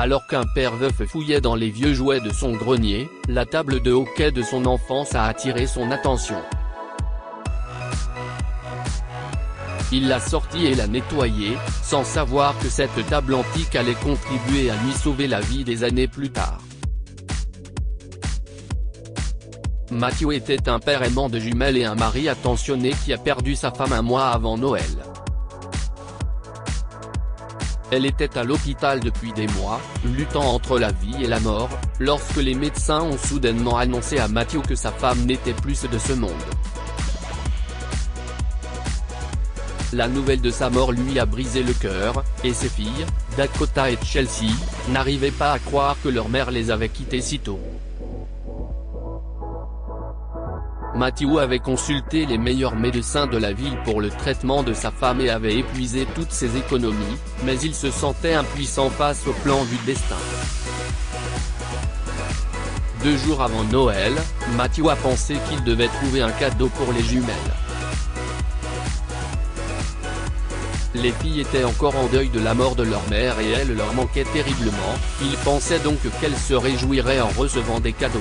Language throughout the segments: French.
Alors qu'un père veuf fouillait dans les vieux jouets de son grenier, la table de hockey de son enfance a attiré son attention. Il l'a sortie et l'a nettoyée, sans savoir que cette table antique allait contribuer à lui sauver la vie des années plus tard. Matthew était un père aimant de jumelles et un mari attentionné qui a perdu sa femme un mois avant Noël. Elle était à l'hôpital depuis des mois, luttant entre la vie et la mort, lorsque les médecins ont soudainement annoncé à Matthew que sa femme n'était plus de ce monde. La nouvelle de sa mort lui a brisé le cœur, et ses filles, Dakota et Chelsea, n'arrivaient pas à croire que leur mère les avait quittés si tôt. Matthew avait consulté les meilleurs médecins de la ville pour le traitement de sa femme et avait épuisé toutes ses économies, mais il se sentait impuissant face au plan du destin. 2 jours avant Noël, Matthew a pensé qu'il devait trouver un cadeau pour les jumelles. Les filles étaient encore en deuil de la mort de leur mère et elle leur manquait terriblement, il pensait donc qu'elles se réjouiraient en recevant des cadeaux.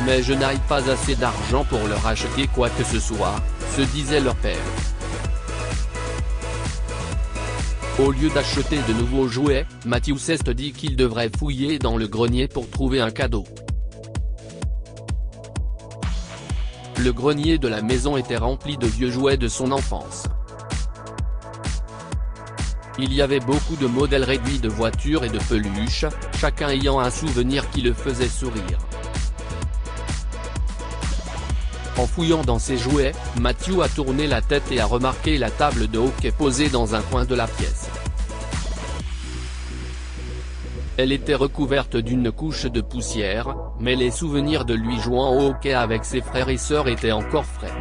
Mais je n'ai pas assez d'argent pour leur acheter quoi que ce soit, se disait leur père. Au lieu d'acheter de nouveaux jouets, Matthew s'est dit qu'il devrait fouiller dans le grenier pour trouver un cadeau. Le grenier de la maison était rempli de vieux jouets de son enfance. Il y avait beaucoup de modèles réduits de voitures et de peluches, chacun ayant un souvenir qui le faisait sourire. En fouillant dans ses jouets, Matthew a tourné la tête et a remarqué la table de hockey posée dans un coin de la pièce. Elle était recouverte d'une couche de poussière, mais les souvenirs de lui jouant au hockey avec ses frères et sœurs étaient encore frais.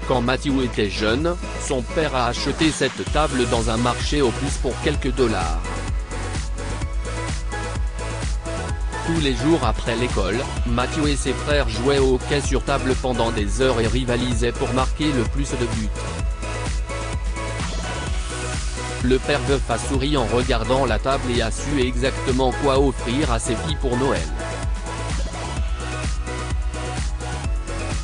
Quand Matthew était jeune, son père a acheté cette table dans un marché aux puces pour quelques dollars. Tous les jours après l'école, Matthew et ses frères jouaient au hockey sur table pendant des heures et rivalisaient pour marquer le plus de buts. Le père veuf a souri en regardant la table et a su exactement quoi offrir à ses filles pour Noël.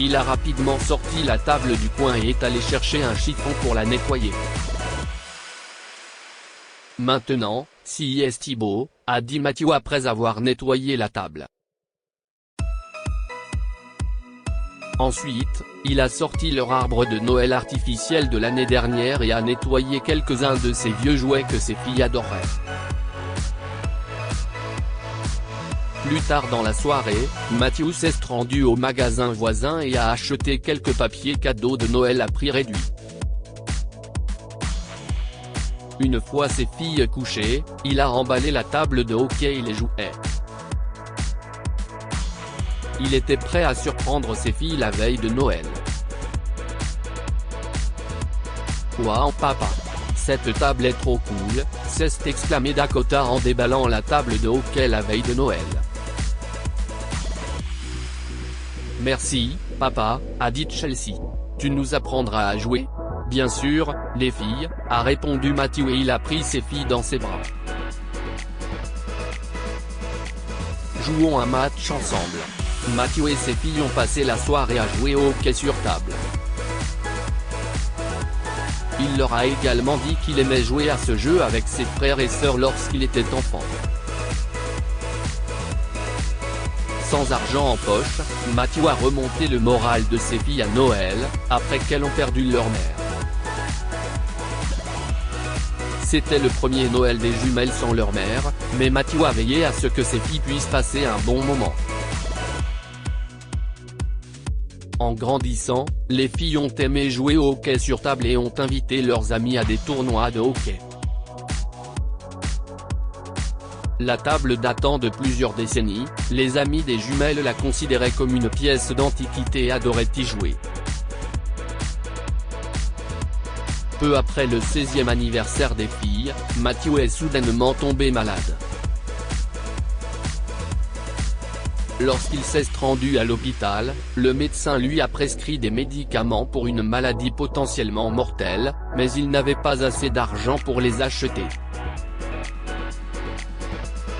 Il a rapidement sorti la table du coin et est allé chercher un chiffon pour la nettoyer. Maintenant, si est Thibault, a dit Matthew après avoir nettoyé la table. Ensuite, il a sorti leur arbre de Noël artificiel de l'année dernière et a nettoyé quelques-uns de ces vieux jouets que ses filles adoraient. Plus tard dans la soirée, Matthew s'est rendu au magasin voisin et a acheté quelques papiers cadeaux de Noël à prix réduit. Une fois ses filles couchées, il a emballé la table de hockey et les jouets. Il était prêt à surprendre ses filles la veille de Noël. Waouh papa! Cette table est trop cool, s'est exclamé Dakota en déballant la table de hockey la veille de Noël. Merci, papa, a dit Chelsea. Tu nous apprendras à jouer? Bien sûr, les filles, a répondu Matthew et il a pris ses filles dans ses bras. Jouons un match ensemble. Matthew et ses filles ont passé la soirée à jouer au hockey sur table. Il leur a également dit qu'il aimait jouer à ce jeu avec ses frères et sœurs lorsqu'il était enfant. Sans argent en poche, Matthew a remonté le moral de ses filles à Noël, après qu'elles ont perdu leur mère. C'était le premier Noël des jumelles sans leur mère, mais Matthew a veillé à ce que ses filles puissent passer un bon moment. En grandissant, les filles ont aimé jouer au hockey sur table et ont invité leurs amis à des tournois de hockey. La table datant de plusieurs décennies, les amis des jumelles la considéraient comme une pièce d'antiquité et adoraient y jouer. Peu après le 16e anniversaire des filles, Matthew est soudainement tombé malade. Lorsqu'il s'est rendu à l'hôpital, le médecin lui a prescrit des médicaments pour une maladie potentiellement mortelle, mais il n'avait pas assez d'argent pour les acheter.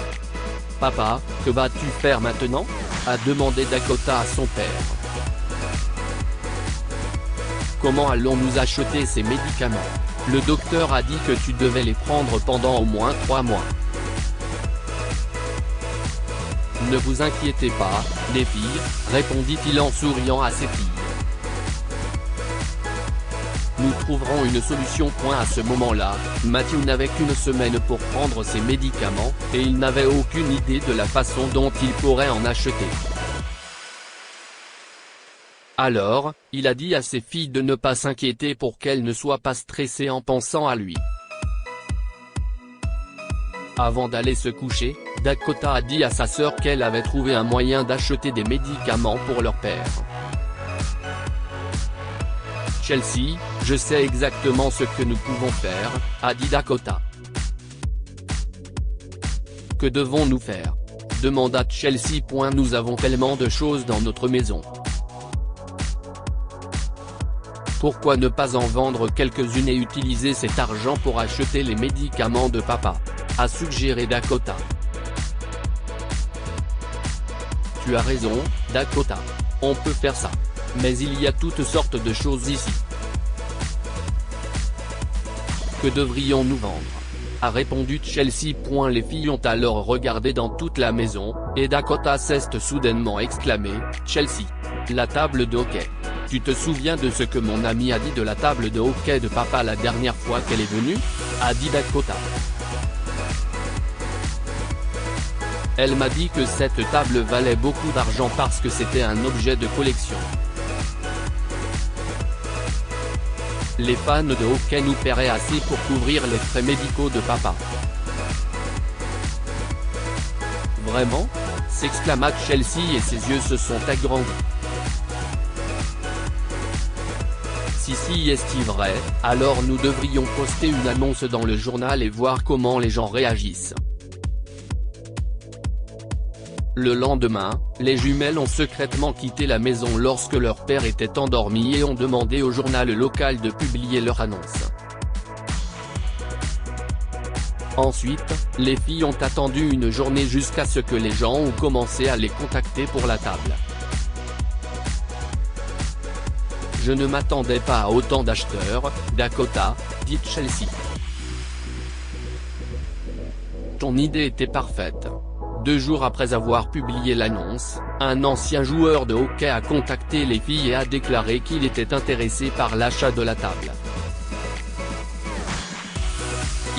« Papa, que vas-tu faire maintenant ?» a demandé Dakota à son père. « Comment allons-nous acheter ces médicaments? Le docteur a dit que tu devais les prendre pendant au moins 3 mois. » « Ne vous inquiétez pas, les filles, » répondit-il en souriant à ses filles. « Nous trouverons une solution. » À ce moment-là, Matthew n'avait qu'une semaine pour prendre ses médicaments, et il n'avait aucune idée de la façon dont il pourrait en acheter. Alors, il a dit à ses filles de ne pas s'inquiéter pour qu'elles ne soient pas stressées en pensant à lui. Avant d'aller se coucher, Dakota a dit à sa sœur qu'elle avait trouvé un moyen d'acheter des médicaments pour leur père. « Chelsea, je sais exactement ce que nous pouvons faire, » a dit Dakota. « Que devons-nous faire ?» demanda Chelsea. « Nous avons tellement de choses dans notre maison. Pourquoi ne pas en vendre quelques-unes et utiliser cet argent pour acheter les médicaments de papa ?» a suggéré Dakota. « Tu as raison, Dakota. On peut faire ça. Mais il y a toutes sortes de choses ici. Que devrions-nous vendre ?» a répondu Chelsea. Les filles ont alors regardé dans toute la maison, et Dakota s'est soudainement exclamé, « Chelsea. La table de hockey. Tu te souviens de ce que mon amie a dit de la table de hockey de papa la dernière fois qu'elle est venue ?» a dit Dakota. Elle m'a dit que cette table valait beaucoup d'argent parce que c'était un objet de collection. Les fans de hockey nous paieraient assez pour couvrir les frais médicaux de papa. Vraiment ? S'exclama Chelsea et ses yeux se sont agrandis. Si est-il vrai, alors nous devrions poster une annonce dans le journal et voir comment les gens réagissent. Le lendemain, les jumelles ont secrètement quitté la maison lorsque leur père était endormi et ont demandé au journal local de publier leur annonce. Ensuite, les filles ont attendu une journée jusqu'à ce que les gens ont commencé à les contacter pour la table. « Je ne m'attendais pas à autant d'acheteurs, Dakota, » dit Chelsea. « Ton idée était parfaite. » 2 jours après avoir publié l'annonce, un ancien joueur de hockey a contacté les filles et a déclaré qu'il était intéressé par l'achat de la table.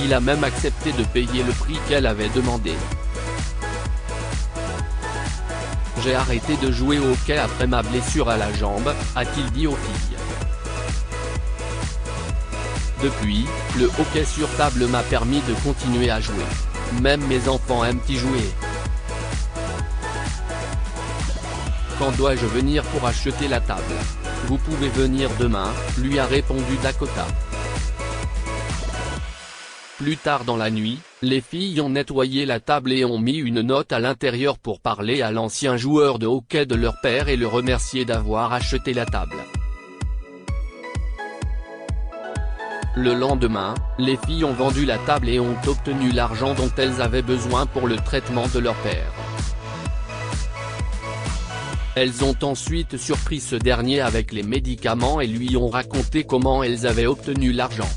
Il a même accepté de payer le prix qu'elle avait demandé. « J'ai arrêté de jouer au hockey après ma blessure à la jambe », a-t-il dit aux filles. « Depuis, le hockey sur table m'a permis de continuer à jouer. Même mes enfants aiment y jouer. Quand dois-je venir pour acheter la table ? Vous pouvez venir demain, » lui a répondu Dakota. Plus tard dans la nuit, les filles ont nettoyé la table et ont mis une note à l'intérieur pour parler à l'ancien joueur de hockey de leur père et le remercier d'avoir acheté la table. Le lendemain, les filles ont vendu la table et ont obtenu l'argent dont elles avaient besoin pour le traitement de leur père. Elles ont ensuite surpris ce dernier avec les médicaments et lui ont raconté comment elles avaient obtenu l'argent.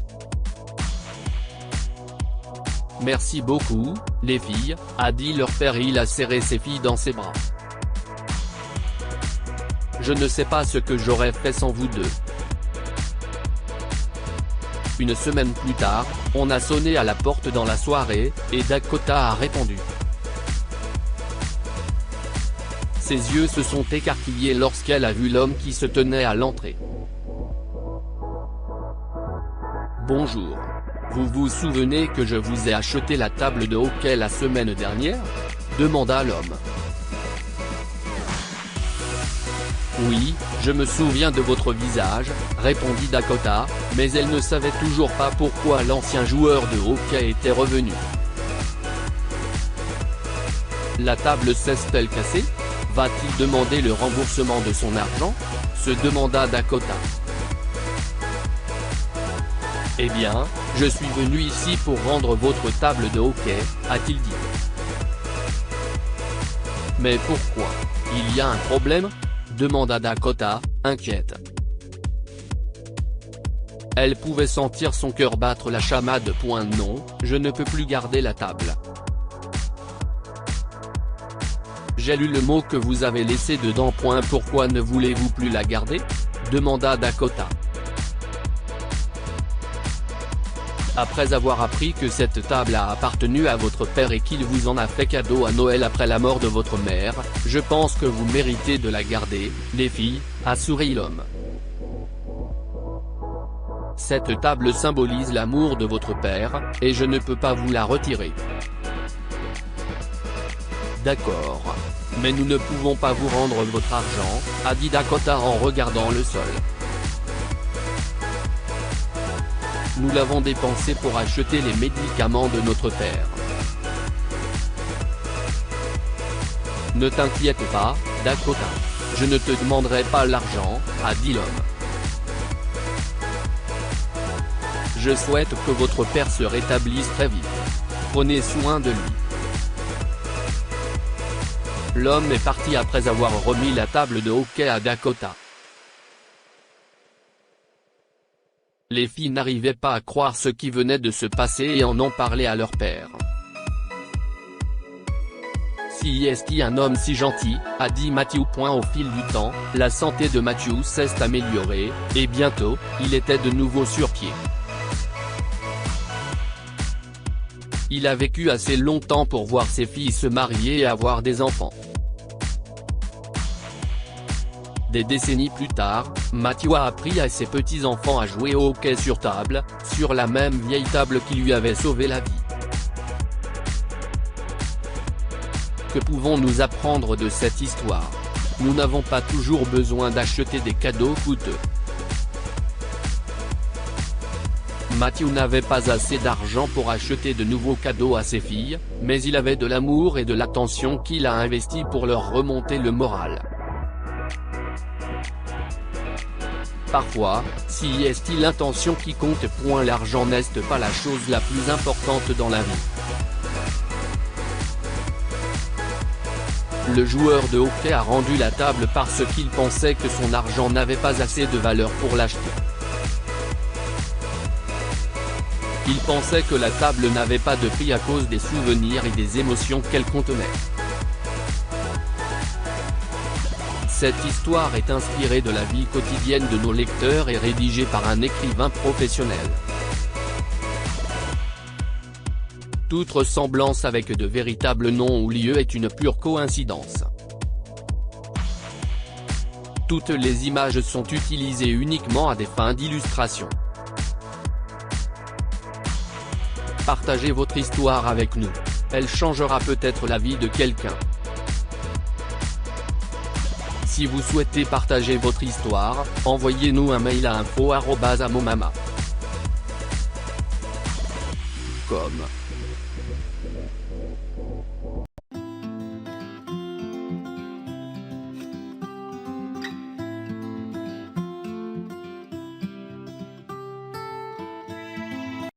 « Merci beaucoup, les filles », a dit leur père et il a serré ses filles dans ses bras. « Je ne sais pas ce que j'aurais fait sans vous deux. » Une semaine plus tard, on a sonné à la porte dans la soirée, et Dakota a répondu. Ses yeux se sont écarquillés lorsqu'elle a vu l'homme qui se tenait à l'entrée. « Bonjour. Vous vous souvenez que je vous ai acheté la table de hockey la semaine dernière ?» demanda l'homme. « Oui, je me souviens de votre visage, » répondit Dakota, mais elle ne savait toujours pas pourquoi l'ancien joueur de hockey était revenu. « La table s'est-elle cassée ? Va-t-il demander le remboursement de son argent ? Se demanda Dakota. Eh bien, je suis venu ici pour rendre votre table de hockey, a-t-il dit. Mais pourquoi ? Il y a un problème ? Demanda Dakota, inquiète. Elle pouvait sentir son cœur battre la chamade. Non, je ne peux plus garder la table. J'ai lu le mot que vous avez laissé dedans. Pourquoi ne voulez-vous plus la garder ? Demanda Dakota. Après avoir appris que cette table a appartenu à votre père et qu'il vous en a fait cadeau à Noël après la mort de votre mère, je pense que vous méritez de la garder, les filles, a souri l'homme. Cette table symbolise l'amour de votre père, et je ne peux pas vous la retirer. D'accord. Mais nous ne pouvons pas vous rendre votre argent, a dit Dakota en regardant le sol. Nous l'avons dépensé pour acheter les médicaments de notre père. Ne t'inquiète pas, Dakota. Je ne te demanderai pas l'argent, a dit l'homme. Je souhaite que votre père se rétablisse très vite. Prenez soin de lui. L'homme est parti après avoir remis la table de hockey à Dakota. Les filles n'arrivaient pas à croire ce qui venait de se passer et en ont parlé à leur père. Si est un homme si gentil, a dit Matthew. Au fil du temps, la santé de Matthew s'est améliorée, et bientôt, il était de nouveau sur pied. Il a vécu assez longtemps pour voir ses filles se marier et avoir des enfants. Des décennies plus tard, Matthew a appris à ses petits-enfants à jouer au hockey sur table, sur la même vieille table qui lui avait sauvé la vie. Que pouvons-nous apprendre de cette histoire ? Nous n'avons pas toujours besoin d'acheter des cadeaux coûteux. Matthew n'avait pas assez d'argent pour acheter de nouveaux cadeaux à ses filles, mais il avait de l'amour et de l'attention qu'il a investi pour leur remonter le moral. Parfois, si est l'intention qui compte. L'argent n'est pas la chose la plus importante dans la vie. Le joueur de hockey a rendu la table parce qu'il pensait que son argent n'avait pas assez de valeur pour l'acheter. Il pensait que la table n'avait pas de prix à cause des souvenirs et des émotions qu'elle contenait. Cette histoire est inspirée de la vie quotidienne de nos lecteurs et rédigée par un écrivain professionnel. Toute ressemblance avec de véritables noms ou lieux est une pure coïncidence. Toutes les images sont utilisées uniquement à des fins d'illustration. Partagez votre histoire avec nous. Elle changera peut-être la vie de quelqu'un. Si vous souhaitez partager votre histoire, envoyez-nous un mail à info@amomama.com.